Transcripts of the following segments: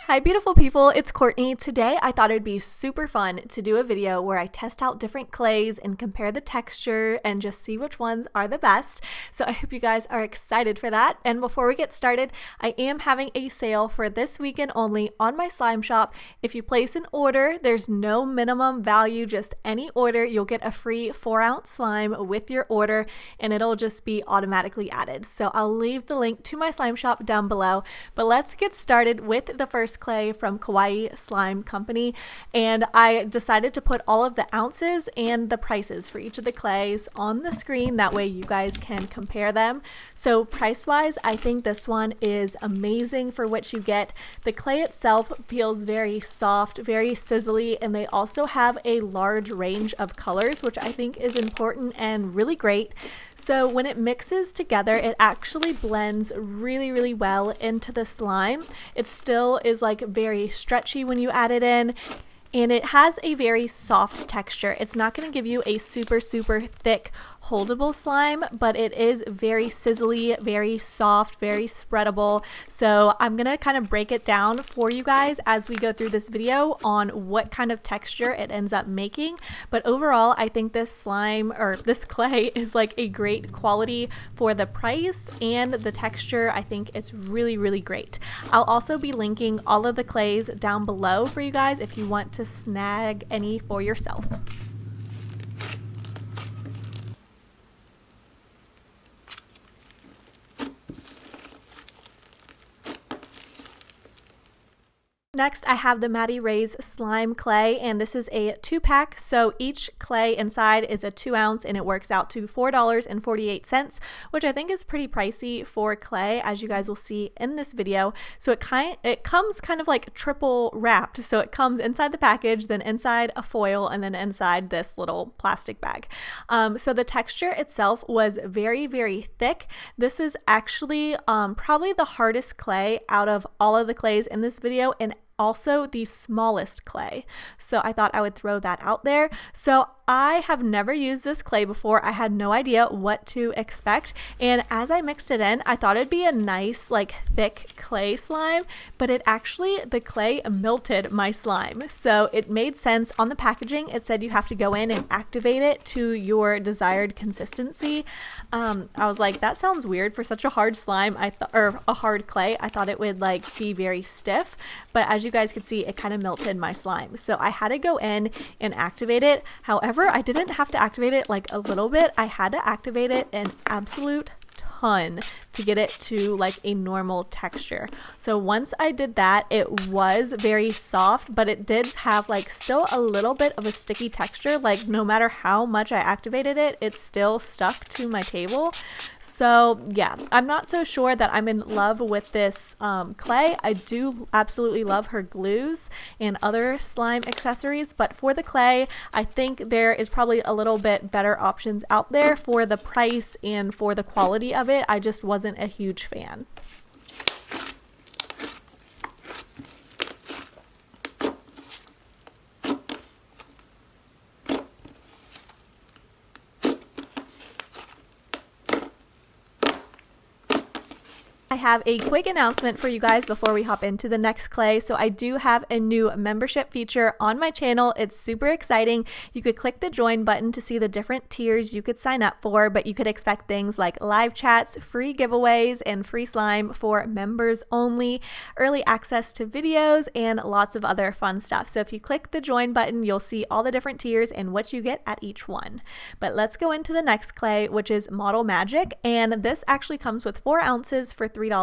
Hi beautiful people, it's Courtney. Today I thought it'd be super fun to do a video where I test out different clays and compare the texture and just see which ones are the best. So I hope you guys are excited for that. And before we get started, I am having a sale for this weekend only on my slime shop. If you place an order, there's no minimum value, just any order. You'll get a free 4-ounce slime with your order and it'll just be automatically added. So I'll leave the link to my slime shop down below. But let's get started with the first clay from Kawaii Slime company, and I decided to put all of the ounces and the prices for each of the clays on the screen, that way you guys can compare them. So price wise, I think this one is amazing for what you get. The clay itself feels very soft, very sizzly, and they also have a large range of colors, which I think is important and really great. So when it mixes together, it actually blends really well into the slime. It still is like very stretchy when you add it in, and it has a very soft texture. It's not going to give you a super thick holdable slime, but it is very sizzly, very soft, very spreadable. So I'm gonna kind of break it down for you guys as we go through this video on what kind of texture it ends up making. But overall, I think this slime, or this clay, is like a great quality for the price and the texture. I think it's really great. I'll also be linking all of the clays down below for you guys if you want to snag any for yourself. Next, I have the Matty Reys slime clay, and this is a 2-pack, so each clay inside is a 2-ounce, and it works out to $4.48, which I think is pretty pricey for clay, as you guys will see in this video. So it comes kind of like triple wrapped, so it comes inside the package, then inside a foil, and then inside this little plastic bag. So the texture itself was very thick. This is actually probably the hardest clay out of all of the clays in this video, and also the smallest clay. So I thought I would throw that out there. So I have never used this clay before. I had no idea what to expect, and as I mixed it in, I thought it'd be a nice like thick clay slime, but the clay melted my slime. So it made sense. On the packaging it said you have to go in and activate it to your desired consistency. I was like, that sounds weird for such a hard slime, or a hard clay. I thought it would like be very stiff, but as you guys can see, it kind of melted my slime. So I had to go in and activate it. However, I didn't have to activate it like a little bit. I had to activate it an absolute ton to get it to like a normal texture. So once I did that, it was very soft, but it did have like still a little bit of a sticky texture. Like no matter how much I activated it, it still stuck to my table. So yeah, I'm not so sure that I'm in love with this clay. I do absolutely love her glues and other slime accessories, but for the clay, I think there is probably a little bit better options out there for the price and for the quality of it. I just wasn't a huge fan. I have a quick announcement for you guys before we hop into the next clay. So I do have a new membership feature on my channel. It's super exciting. You could click the join button to see the different tiers you could sign up for, but you could expect things like live chats, free giveaways, and free slime for members only, early access to videos, and lots of other fun stuff. So if you click the join button, you'll see all the different tiers and what you get at each one. But let's go into the next clay, which is Model Magic, and this actually comes with 4 ounces for $3.50.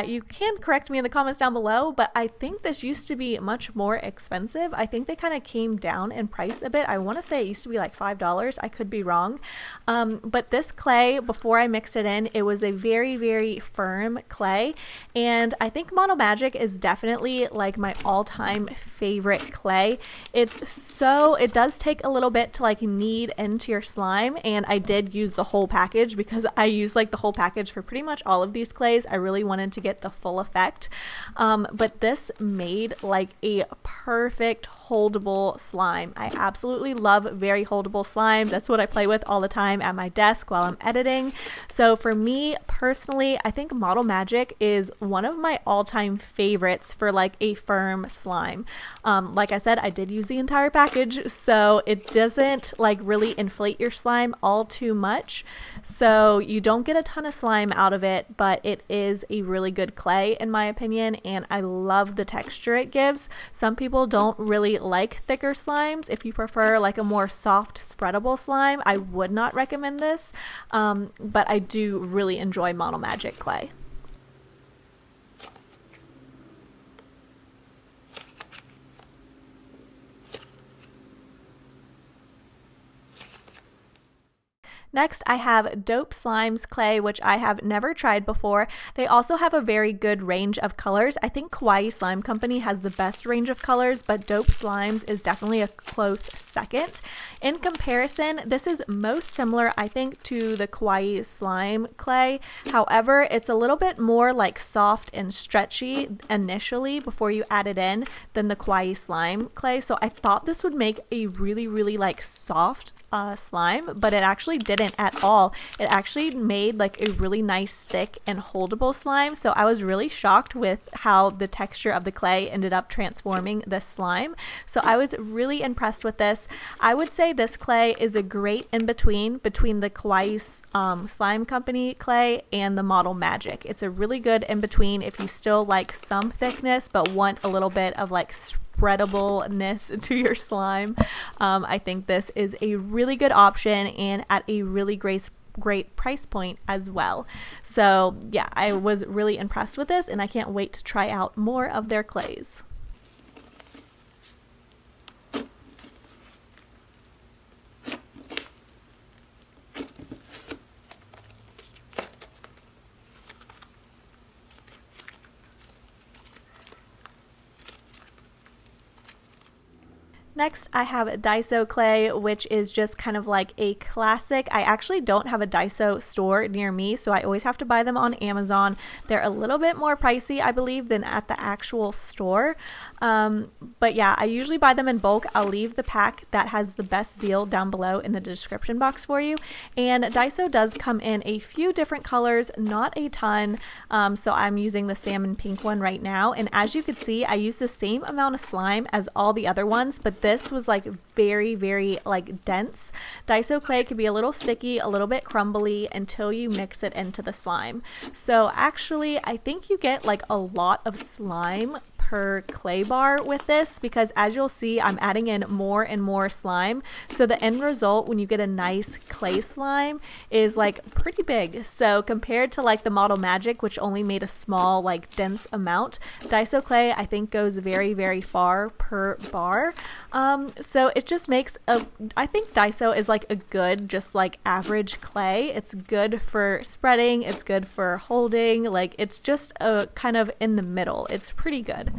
You can correct me in the comments down below, but I think this used to be much more expensive. I think they kind of came down in price a bit. I want to say it used to be like $5. I could be wrong. But this clay, before I mixed it in, it was a very firm clay, and I think Model Magic is definitely like my all-time favorite clay. It does take a little bit to like knead into your slime, and I did use the whole package because I use like the whole package for pretty much all of these clays. I really wanted to get the full effect, but this made like a perfect holdable slime. I absolutely love very holdable slimes. That's what I play with all the time at my desk while I'm editing. So for me personally, I think Model Magic is one of my all-time favorites for like a firm slime. Like I said, I did use the entire package, so it doesn't like really inflate your slime all too much. So you don't get a ton of slime out of it, but it is a really good clay in my opinion, and I love the texture it gives. Some people don't really like thicker slimes. If you prefer like a more soft spreadable slime, I would not recommend this, but I do really enjoy Model Magic clay. Next, I have Dope Slime's clay, which I have never tried before. They also have a very good range of colors. I think Kawaii Slime Company has the best range of colors, but Dope Slimes is definitely a close second. In comparison, this is most similar, I think, to the Kawaii Slime clay. However, it's a little bit more like soft and stretchy initially before you add it in than the Kawaii Slime clay. So I thought this would make a really like soft slime, but it actually didn't at all. It actually made like a really nice thick and holdable slime, so I was really shocked with how the texture of the clay ended up transforming this slime. So I was really impressed with this. I would say this clay is a great in between the Kawaii Slime Company clay and the Model Magic. It's a really good in between if you still like some thickness but want a little bit of like spreadableness to your slime. I think this is a really good option and at a really great price point as well. So yeah, I was really impressed with this and I can't wait to try out more of their clays. Next, I have Daiso clay, which is just kind of like a classic. I actually don't have a Daiso store near me, so I always have to buy them on Amazon. They're a little bit more pricey, I believe, than at the actual store. But yeah, I usually buy them in bulk. I'll leave the pack that has the best deal down below in the description box for you. And Daiso does come in a few different colors, not a ton. So I'm using the salmon pink one right now. And as you can see, I use the same amount of slime as all the other ones, but this was like very like dense. Daiso clay can be a little sticky, a little bit crumbly until you mix it into the slime. So actually, I think you get like a lot of slime per clay bar with this, because as you'll see, I'm adding in more and more slime. So the end result when you get a nice clay slime is like pretty big. So compared to like the Model Magic, which only made a small like dense amount, Daiso clay I think goes very far per bar. So it just makes I think Daiso is like a good, just like average clay. It's good for spreading, it's good for holding, like it's just a kind of in the middle. It's pretty good.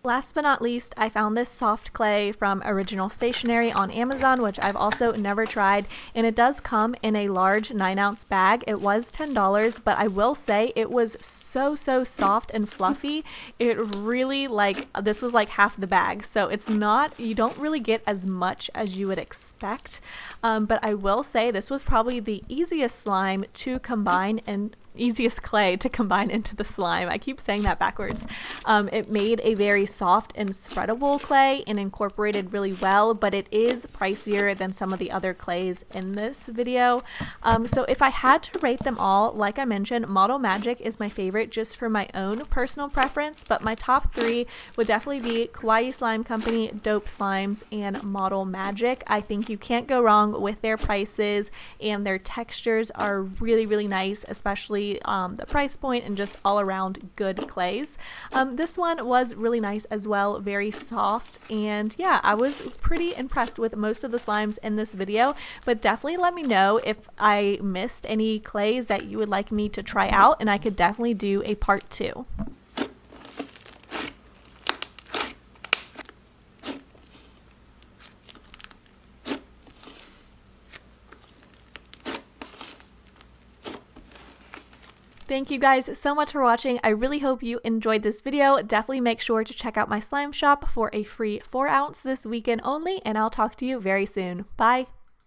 Last but not least, I found this soft clay from Original Stationery on Amazon, which I've also never tried, and it does come in a large 9-ounce bag. It was $10, but I will say it was so soft and fluffy. It really, like, this was like half the bag, so it's not, you don't really get as much as you would expect, but I will say this was probably the easiest slime to combine and easiest clay to combine into the slime. I keep saying that backwards. It made a very soft and spreadable clay and incorporated really well, but it is pricier than some of the other clays in this video. So if I had to rate them all, like I mentioned, Model Magic is my favorite just for my own personal preference, but my top 3 would definitely be Kawaii Slime Company, Dope Slimes, and Model Magic. I think you can't go wrong with their prices, and their textures are really nice, especially the price point and just all around good clays. This one was really nice as well, very soft, and yeah, I was pretty impressed with most of the slimes in this video, but definitely let me know if I missed any clays that you would like me to try out, and I could definitely do a part 2. Thank you guys so much for watching. I really hope you enjoyed this video. Definitely make sure to check out my slime shop for a free 4-ounce this weekend only, and I'll talk to you very soon. Bye!